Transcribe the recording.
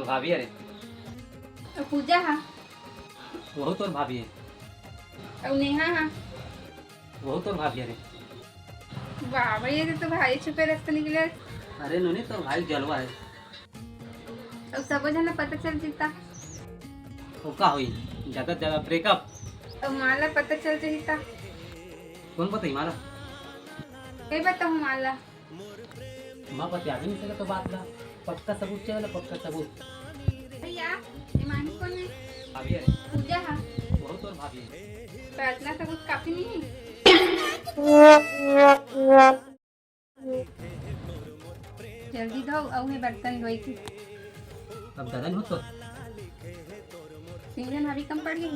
तोर भाभी है रे। और पूजा हा वहू तोर भाभी है। और नेहा हा। वहू तोर भाभी है रे। बाबा ये तो भाई छुपे रास्ते निकले। अरे नोनी तोर भाई जलवा है। और सब जन पता चल जीता। तो का हुई ज्यादा से ज्यादा ब्रेकअप। और माला पता चल जीता। कौन पता ही मारा कई बताऊँ माला। माँ पता आगे नहीं सका तो बात ला पक्का सबूत चाहिए पक्का सबूत। भैया ये मानी कौन है। भाभी है रे। पूजा हा। वहू तोर भाभी है। प्रार्थना सबूत काफी नहीं है। जल्दी धो और है बर्तन धोई थी। अब दादा नहीं हो तो सीजन अभी कम पड़ गई।